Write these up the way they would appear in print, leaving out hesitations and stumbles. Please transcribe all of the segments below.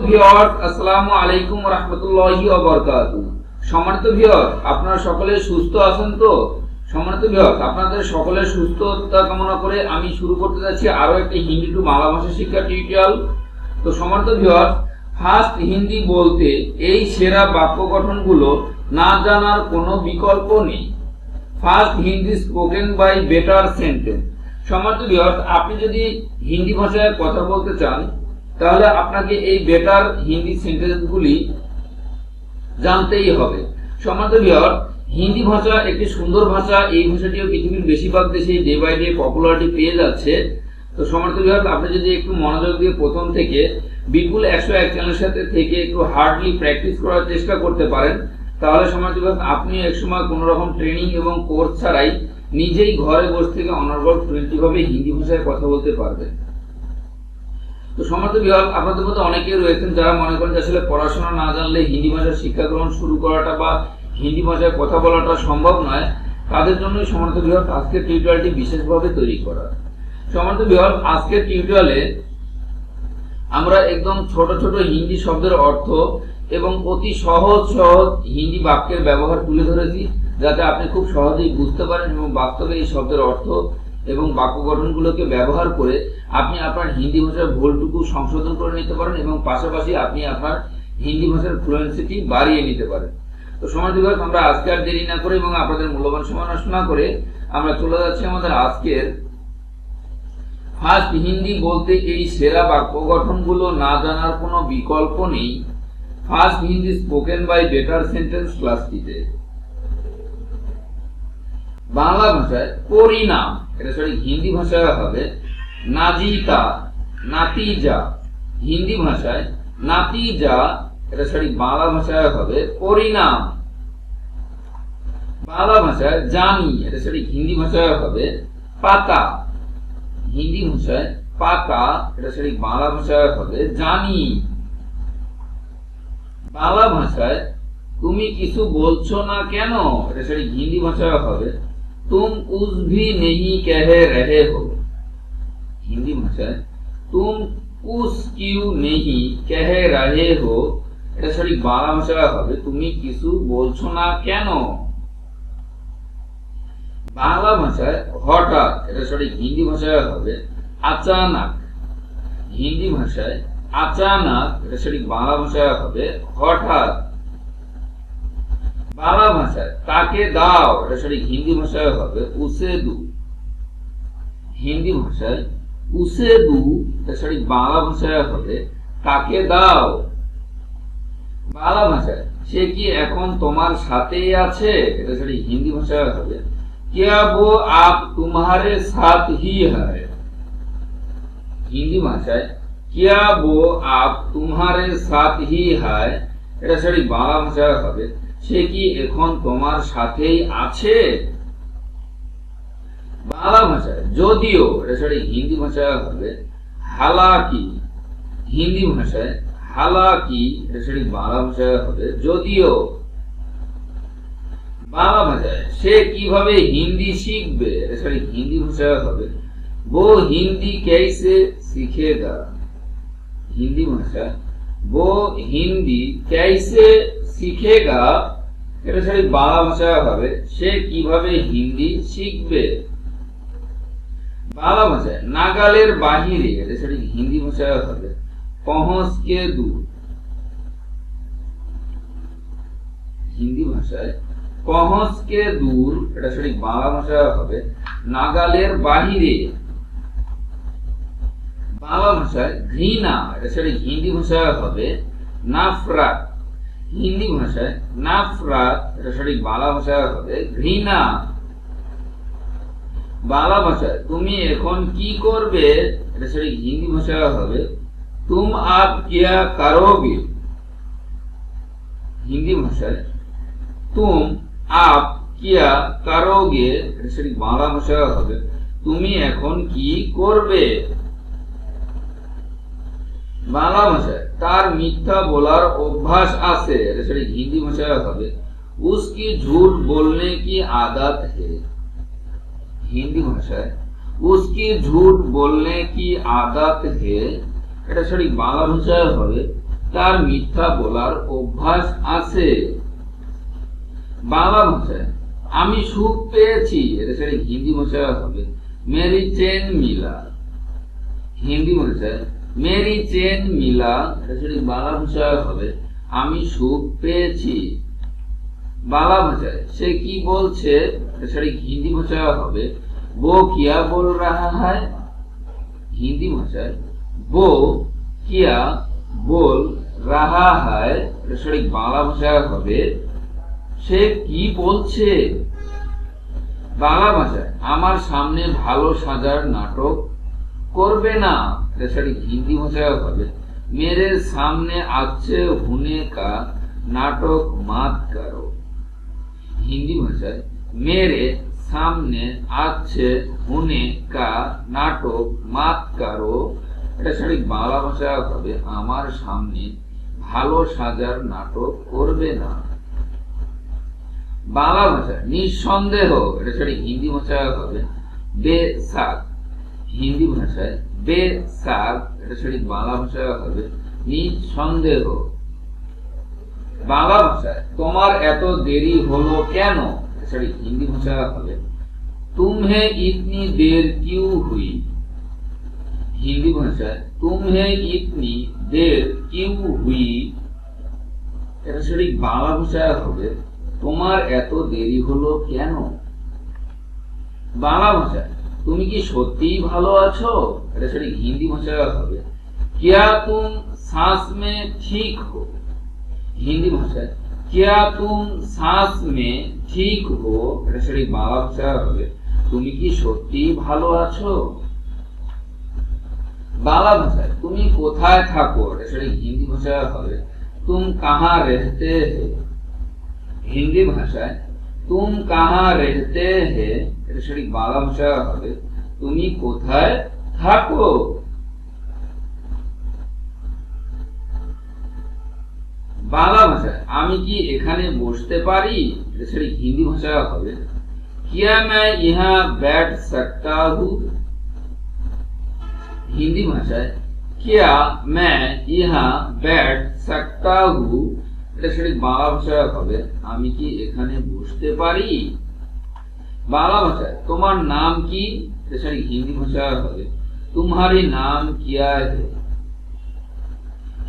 Viewers, আসসালামু আলাইকুম ওয়া রাহমাতুল্লাহি ওয়া বারাকাতুহু। সম্মানিত ভিউয়ার্স, আপনারা সকলে সুস্থ আছেন তো? সম্মানিত ভিউয়ার্স, আপনাদের সকলের সুস্থতা কামনা করে আমি শুরু করতে যাচ্ছি আরো একটি হিন্দি টু বাংলা ভাষা শিক্ষা টিউটোরিয়াল। তো সম্মানিত ভিউয়ার্স, ফার্স্ট হিন্দি বলতে এই সেরা বাক্য গঠনগুলো না জানার কোনো বিকল্প নেই। First Hindi spoken by better sentence. সম্মানিত ভিউয়ার্স, আপনি যদি হিন্দি ভাষায় কথা বলতে চান তাহলে আপনাকে এই বেটার হিন্দি সেন্টেন্সগুলি জানতেই হবে। সম্মানিত ভিউয়ার, হিন্দি ভাষা একটি সুন্দর ভাষা। এই ভাষাটিও পৃথিবীর বেশিরভাগ দেশে ডে বাই ডে পপুলারিটি পেয়ে যাচ্ছে। তো সম্মানিত ভিউয়ার, আপনি যদি একটু মনোযোগ দিয়ে প্রথম থেকে বিপুল 101 চ্যানেলের সাথে থেকে একটু হার্ডলি প্র্যাকটিস করার চেষ্টা করতে পারেন, তাহলে সম্মানিত ভিউয়ার, আপনি একসময় কোনো রকম ট্রেনিং এবং কোর্স ছাড়াই নিজেই ঘরে বসে থেকে অনর্গল ফ্লুয়েন্টলি ভাবে হিন্দি ভাষায় কথা বলতে পারবেন। তো সম্মানিত ভিউয়ার, আপনাদের মধ্যে অনেকেই রয়েছেন যারা মনে করেন যে আসলে পড়াশোনা না জানলে হিন্দি ভাষার শিক্ষা গ্রহণ শুরু করাটা বা হিন্দি ভাষায় কথা বলাটা সম্ভব নয়। তাদের জন্যই সম্মানিত ভিউয়ার আজকের টিউটোরিয়ালটি বিশেষভাবে তৈরি করা। সম্মানিত ভিউয়ার, আজকের টিউটোরিয়ালে আমরা একদম ছোট ছোট হিন্দি শব্দের অর্থ এবং অতি সহজ হিন্দি বাক্যের ব্যবহার তুলে ধরেছি, যাতে আপনি খুব সহজেই বুঝতে পারেন এবং বাস্তবে এই শব্দের অর্থ এবং বাক্য গঠনগুলোকে ব্যবহার করে আপনি আপনার হিন্দি ভাষার ভুলটুকু সংশোধন করে নিতে পারেন এবং পাশাপাশি আপনি আপনার হিন্দি ভাষার ফ্লুয়েন্সিটি বাড়িয়ে নিতে পারেন। তো সম্মানিত ভিউয়ার্স, আমরা আজকে আর দেরি না করে এবং আপনাদের মূল্যবান সময় নষ্ট না করে আমরা চলে যাচ্ছি আমাদের আজকের ফার্স্ট হিন্দি বলতে এই সেরা বাক্য গঠনগুলো না জানার কোনো বিকল্প নেই first Hindi spoken by better sentence ক্লাসটিতে। বাংলা ভাষায় পরিণাম, এটা সঠিক হিন্দি ভাষায় হবে নাজিতা, নাতিজা। হিন্দি ভাষায় নাতিজা, এটা সঠিক বাংলা ভাষায় হবে পরিণাম। বাংলা ভাষায় জানি, এটা সঠিক হিন্দি ভাষায় হবে পাতা। হিন্দি ভাষায় পাতা, এটা সঠিক বাংলা ভাষায় হবে জানি। বাংলা ভাষায় তুমি কিছু বলছো না কেন, এটা সঠিক হিন্দি ভাষায় হবে तुम कुछ भी नहीं कह रहे हो। हिंदी भाषा तुम कुछ क्यों नहीं कह रहे हो, এটা সঠিক বাংলা ভাষায় হবে তুমি কিছু বলছো না কেন। বাংলা ভাষায় হঠাৎ, এটা সঠিক হিন্দি ভাষায় হবে আচানক। হিন্দি ভাষায় আচানক, এটা সঠিক বাংলা ভাষায় হবে হঠাৎ। বাংলা ভাষায় তাকে দাও, এটা সঠিক হিন্দি ভাষায় হবে উসে দু। হিন্দি ভাষায় উসে দু, এটা সঠিক বাংলা ভাষায় হবে তাকে দাও। বাংলা ভাষায় সে কি এখন তোমার সাথেই আছে, এটা সঠিক হিন্দি ভাষায় হবে क्या वो आप तुम्हारे साथ ही है। হিন্দি ভাষায় क्या वो आप तुम्हारे साथ ही है, এটা সঠিক বাংলা ভাষায় হবে সে কি এখন তোমার সাথেই আছে। বাংলা ভাষায় যদিও, এটা সঠিক হিন্দি ভাষায় হবে হালাকি। হিন্দি ভাষায় হালাকি, এটা সঠিক বাংলা ভাষায় হবে যদিও। বাংলা ভাষায় সে কিভাবে হিন্দি শিখবে, এটা সঠিক হিন্দি ভাষায় হবে वो हिंदी कैसे सीखेगा। হিন্দি ভাষায় वो हिंदी कैसे सीखेगा, এটা সঠিক বাংলা ভাষায় হবে সে কিভাবে হিন্দি শিখবে। বাংলা ভাষায় নাগালের বাহিরে, এটা সঠিক হিন্দি ভাষায় হবে पहुंच के दूर। হিন্দি ভাষায় पहुंच के दूर, এটা সঠিক বাংলা ভাষায় হবে নাগালের বাহিরে। বাংলা ভাষায় ঘৃণা, এটা সঠিক হিন্দি ভাষায় হবে নাফরাত। হিন্দি ভাষায় নাফরাত, এটা সঠিক বাংলা ভাষায় হবে ঘৃণা। বাংলা ভাষায় তুমি এখন কি করবে, এটা সঠিক হিন্দি ভাষায় হবে तुम आप क्या करोगे। হিন্দি ভাষায় तुम आप क्या करोगे, এটা সঠিক বাংলা ভাষায় হবে তুমি এখন কি করবে। বাংলা ভাষায় তার মিথ্যা বলার অভ্যাস আছে, এটা সঠিক হিন্দি ভাষায় হবে उसकी झूठ बोलने की आदत है। হিন্দি ভাষায় उसकी झूठ बोलने की आदत है, এটা সঠিক বাংলা ভাষায় হবে তার মিথ্যা বলার অভ্যাস আছে। বাংলা ভাষায় আমি সুখ পেয়েছি, এটা সেটা হিন্দি ভাষায় হবে মেরি চেন মিলা। হিন্দি ভাষায় মেরি চেন মিলা, এটা সেটা বাংলা ভাষায় হবে আমি সুখ পেয়েছি। বাংলা ভাষায় সে কি বলছে, এটা সেটা হিন্দি ভাষায় হবে वो क्या बोल रहा है। हिंदी भाषाয় वो क्या बोल रहा है, এটা সঠিক বাংলা ভাষায় হবে সে কি বলছে। বাংলা ভাষায় আমার সামনে ভালো সাজার নাটক করবে না, এটা সঠিক হিন্দি ভাষায় হবে मेरे सामने अच्छे होने का नाटक मत करो। हिंदी भाषाয় मेरे सामने अच्छे होने का नाटक मत करो, এটা সঠিক বাংলা ভাষায় হবে আমার সামনে ভালো সাজার নাটক করবে না। বাংলা ভাষায় নিঃসন্দেহ, এটা সঠিক হিন্দি ভাষায় হবে বেশাক। হিন্দি ভাষায় বেশাক, এটা সঠিক বাংলা ভাষায় হবে নিঃসন্দেহ। বাংলা ভাষায় তোমার এত দেরি হলো কেন, সঠিক হিন্দি ভাষায় হবে तुम्हें इतनी देर क्यों हुई। हिंदी भाषाয় तुम्हें इतनी देर क्यों हुई, এটা সঠিক বাংলা ভাষায় হবে তোমার এত দেরি হলো কেন। বাংলা ভাষায় তুমি কি সত্যিই ভালো আছো, এটা সঠিক হিন্দি ভাষায় হবে क्या तुम सांस में ठीक हो। हिंदी भाषाয় क्या तुम सांस में ठीक हो, এটা সঠিক বাংলা ভাষায় হবে তুমি কি সত্যিই ভালো আছো। বাংলা ভাষায় তুমি কোথায় থাকো, এটা সঠিক হিন্দি ভাষায় হবে तुम कहाँ रहते हैं। हिंदी भाषाয় तुम कहाँ रहते हैं, এটা সঠিক বাংলা ভাষায় হবে তুমি কোথায় থাকো। বাংলা ভাষায় আমি কি এখানে বসতে পারি, এটা সঠিক হিন্দি ভাষায় হবে क्या मैं यहाँ बैठ सकता हूँ। हिंदी भाषाয় क्या मैं यहाँ बैठ सकता हूँ, এটা সঠিক বাংলা ভাষায় হবে আমি কি এখানে বসতে পারি। বাংলা ভাষায় তোমার নাম কি, এটা সঠিক হিন্দি ভাষায় হবে तुम्हारी नाम क्या है।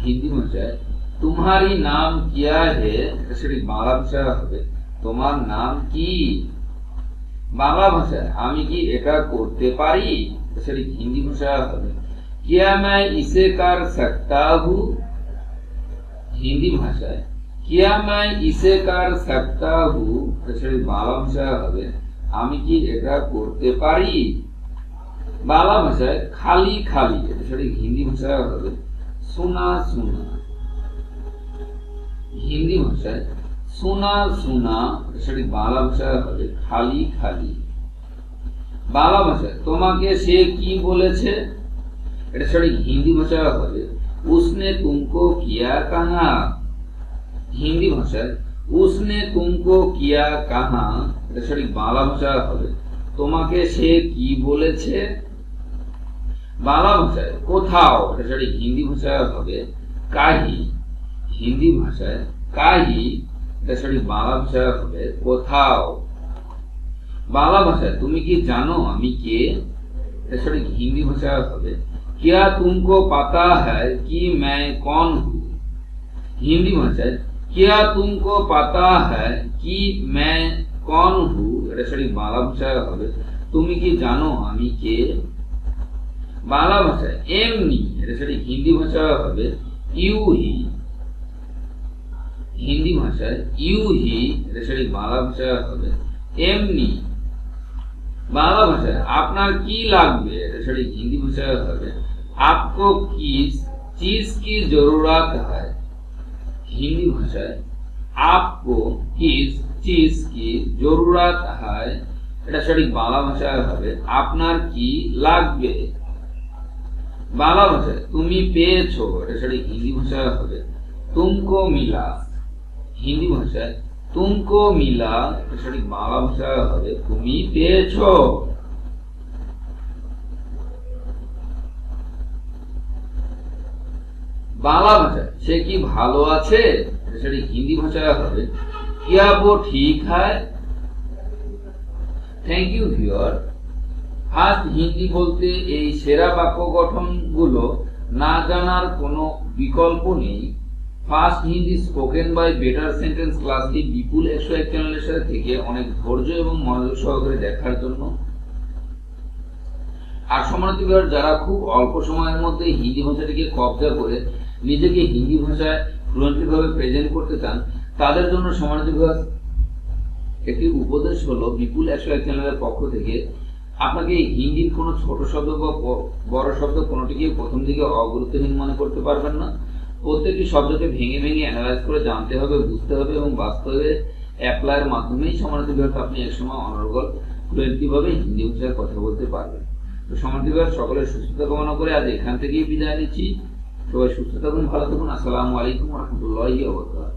हिंदी भाषाয় तुम्हारी नाम क्या है, এটা সঠিক বাংলা ভাষায় হবে তোমার নাম কি। বাংলা ভাষায় আমি কি এটা করতে পারি, এটা সঠিক হিন্দি ভাষায় হবে क्या मैं इसे कर सकता हूँ। हिंदी भाषाয় क्या मैं इसे कर सकता हूँ, এটা সঠিক বাংলা ভাষায় হবে আমি কি এটা করতে পারি। বাংলা ভাষায় খালি খালি, এটা সঠিক হিন্দি ভাষায় হবে सुना सुना। हिंदी भाषाয় सुना सुना, এটা সঠিক বাংলা ভাষায় হবে খালি খালি। বাংলা ভাষায় তোমাকে সে কি বলেছে, এটা সঠিক হিন্দি ভাষায় হবে उसने तुमको किया कहा। हिंदी भाषाয় उसने तुमको किया कहा, এটা সঠিক বাংলা ভাষায় হবে তোমাকে সে কি বলেছে। বাংলা ভাষায় কোথাও, এটা সঠিক হিন্দি ভাষায় হবে কাহি। হিন্দি ভাষায় কাহি, এটা সঠিক বাংলা ভাষায় হবে কোথাও। বাংলা ভাষায় তুমি কি জানো আমি কে, এটা সঠিক হিন্দি ভাষায় হবে क्या तुमको पता है कि मैं कौन हूँ। हिंदी भाषाয় क्या तुमको पता है कि मैं कौन हूँ, এটা সঠিক বাংলা ভাষায় হবে তুমি কি জানো আমি কে। বাংলা ভাষায় এমনি, এটা সঠিক হিন্দি ভাষায় হবে ইউ হি। হিন্দি ভাষায় ইউ হি, এটা সঠিক বাংলা ভাষায় হবে এমনি। বাংলা ভাষায় আপনার কি লাগবে, এটা সঠিক হিন্দি ভাষায় হবে आपको किस चीज की जरूरत है। हिंदी भाषाয় आपको किस चीज की जरूरत है, এটা সঠিক বাংলা ভাষায় হবে আপনার কি লাগবে। বাংলা ভাষায় তুমি পেয়েছো, এটা সঠিক হিন্দি ভাষায় হবে तुमको मिला। हिंदी भाषाয় तुमको मिला, এটা সঠিক বাংলা ভাষায় হবে তুমি পেয়েছো। বাংলা ভাষায় সে কি ভালো আছে, সেটি হিন্দি ভাষায় হবে কিয়া वो ठीक है। Thank you viewer. First Hindi বলতে এই সেরা বাক্য গঠন গুলো না জানার কোনো বিকল্প নেই। First Hindi spoken by better sentence ক্লাসটি বিপুল 101 চ্যানেলের সাথে থেকে অনেক ধৈর্য এবং মনোযোগ সহকারে দেখার জন্য। আর সম্মানিত ভিউয়ার, যারা খুব অল্প সময়ের মধ্যে হিন্দি ভাষাটিকে কবজা করে নিজেকে হিন্দি ভাষায় ফ্লুয়েন্টলি ভাবে প্রেজেন্ট করতে চান, তাদের জন্য সম্মানিত ভিউয়ার একটি উপদেশ হলো বিপুল 101 চ্যানেলের পক্ষ থেকে আপনাকে হিন্দির কোনো ছোট শব্দ বা বড় শব্দ কোনোটিকে প্রথম দিকে অগুরুত্বহীন মনে করতে পারবেন না। প্রত্যেকটি শব্দকে ভেঙে ভেঙে অ্যানালাইজ করে জানতে হবে, বুঝতে হবে এবং বাস্তবে অ্যাপ্লাইয়ের মাধ্যমেই সম্মানিত ভিউয়ার আপনি একসময় অনর্গল ফ্লুয়েন্টলি ভাবে হিন্দি ভাষায় কথা বলতে পারবেন। তো সম্মানিত ভিউয়ার, সকলের সুস্থতা কামনা করে আজ এখান থেকেই বিদায় নিচ্ছি। সবাই সুস্থ থাকুন, ভালো থাকুন। আসসালামু আলাইকুম ওয়া রাহমাতুল্লাহি ওয়া বারাকাতুহু।